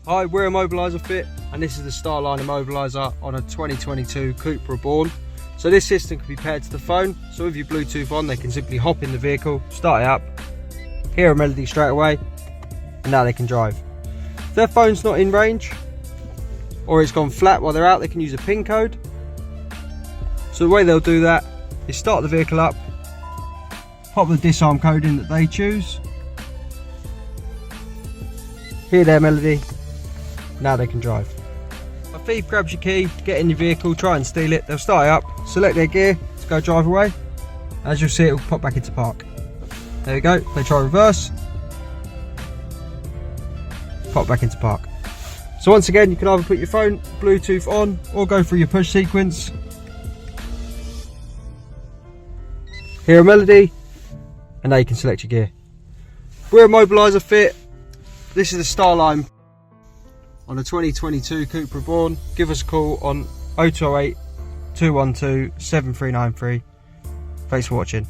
Hi, we're Immobiliser Fit, and this is the Starline Immobiliser on a 2022 Cupra Born. So this system can be paired to the phone, so with your Bluetooth on they can simply hop in the vehicle, start it up, hear a melody straight away, and now they can drive. If their phone's not in range, or it's gone flat while they're out, they can use a PIN code. So the way they'll do that is start the vehicle up, pop the disarm code in that they choose, hear their melody, now they can drive. A thief grabs your key, get in your vehicle, try and steal it, they'll start it up, select their gear to go drive away. As you'll see, it will pop back into park. There we go, they try reverse, pop back into park. So once again, you can either put your phone Bluetooth on or go through your push sequence, hear a melody, and now you can select your gear. We're Immobiliser Fit. This is the Starline on a 2022 Cupra Born. Give us a call on 0208 212 7393. Thanks for watching.